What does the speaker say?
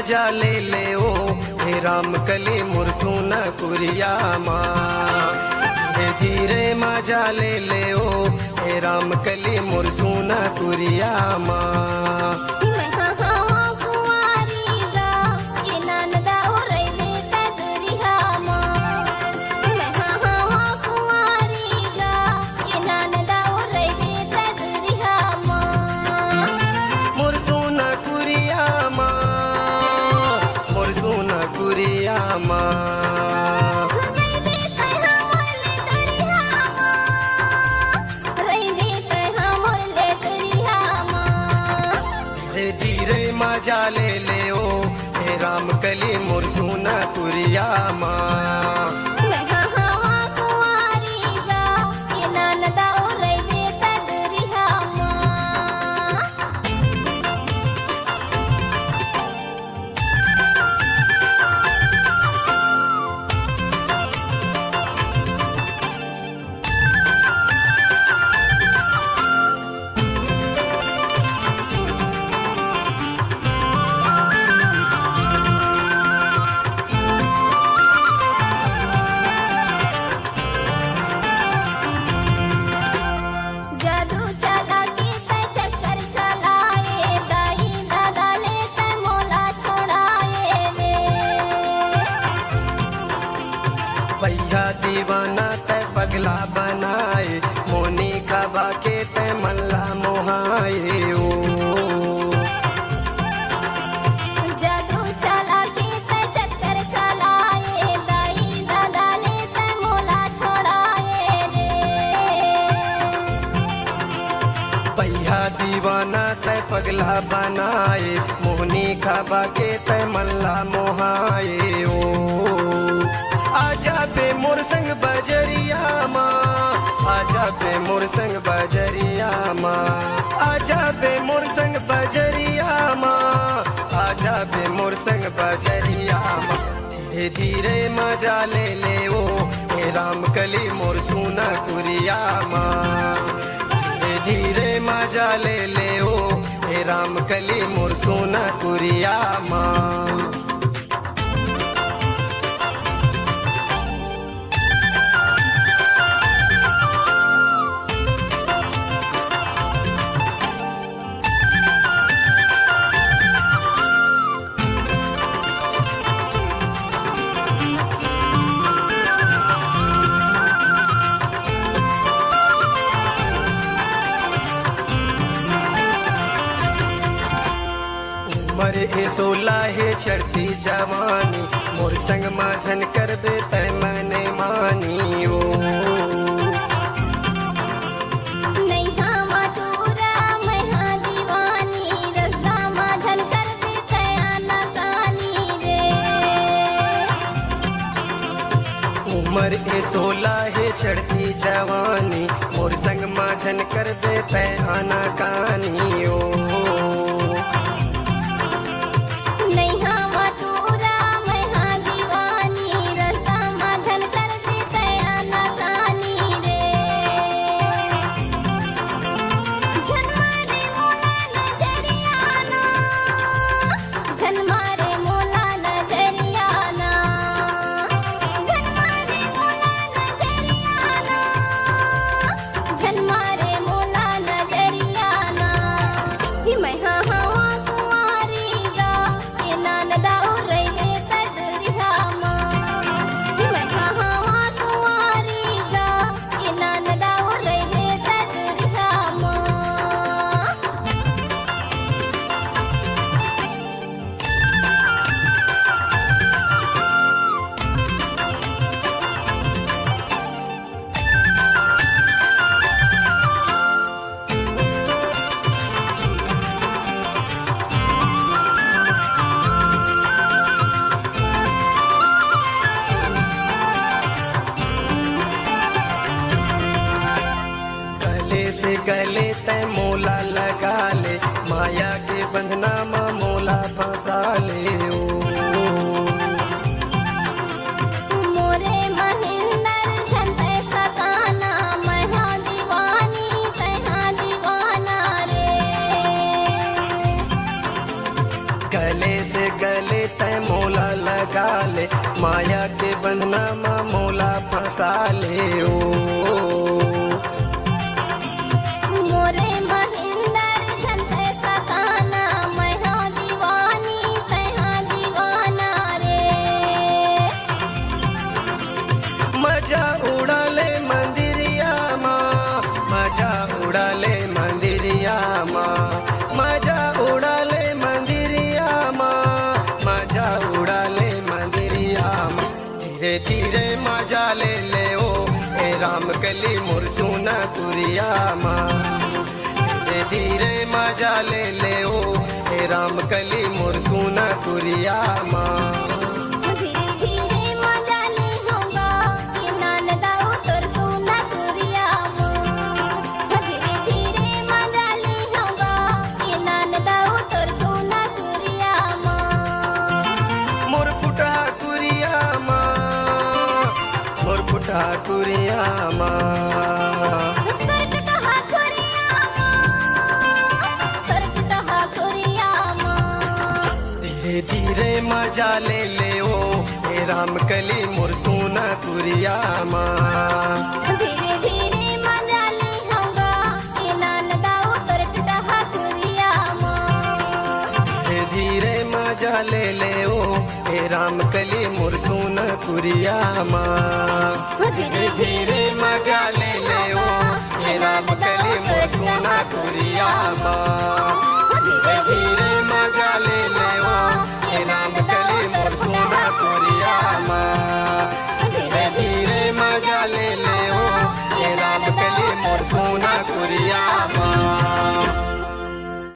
मजा ले ले ओ हे राम कली मुरसुना कुरिया माँ। धीरे धीरे मजा ले ले ओ हे राम कली मुरसुना कुरिया माँ। मजा ले ले ओ हे राम कली मुरसुना कुरिया माँ। भैया दीवाना तय पगला बनाए मोनी का बाके तय मल्ला मोहाए ओ। जादू चला के तय चक्कर चलाए दाई दादा ले तय मोला छोड़ाए रे। भैया दीवाना तय पगला बनाए मोनी का बाके तय मल्ला मोहाए ओ। आजा बे मोर संग बजरिया माँ, आजा बे मोर संग बजरिया माँ, आजा बे मोर संग बजरिया माँ, आजा बे मोर संग बजरिया माँ। धीरे धीरे मजा ले ले ओ हे राम कली मोर सुना कुरिया माँ। धीरे धीरे मजा ले ले ओ हे राम कली मोर सुना कुरिया माँ। मरे ए 16 है चढ़ती जवानी मोर संग माझन करबे तय मने मानी ओ। नैहा मटूरा मैहा दीवानी रस्ता माझन करबे तय आना कानी रे। उमर ए 16 है चढ़ती जवानी मोर संग माझन करबे तय आना कानी ओ। नैहा मटूरा मैहा दीवानी रस्ता माझन करबे तय आना कानी रे। झनमारे मोला नजरियाना, झनमारे मोला नजरियाना, झनमारे मोला नजरियाना, झनमारे मोला नजरियाना। लगा ले, माया के बंधना माँ मोला फंसा ले ओ। मोरे महेंदर झंझे सताना, मैं हाँ दीवानी तै हाँ दीवाना रे। मजा उड़ा ले मंदिरिया माँ, मजा उड़ा ले मंदिरिया माँ, मजा उड़ा ले मंदिरिया माँ, मजा उड़ा ले मंदिरिया माँ। धीरे धीरे मजा ले ले ओ ए राम कली मुरसुना कुरिया माँ। धीरे धीरे मजा ले ले ओ ए राम कली मुरसुना कुरिया माँ। धीरे धीरे मजा ले होगा ये नानदा उतर सोना कुरिया माँ। धीरे धीरे मजा ले होगा ये नानदा उतर सोना कुरिया माँ। मोर पुटा कुरिया माँ, मोर पुटा कुरिया माँ। करकटहा कुरिया माँ, करकटहा कुरिया माँ। धीरे धीरे मजा ले ले ओ ए राम कली मुरसुना कुरिया माँ। धीरे धीरे मजा ले होगा ये नानदा उतर कटहा कुरिया माँ। धीरे धीरे मजा ले ले ओ ए राम कली मुरसुना कुरिया माँ। धीरे धीरे मजा ले ले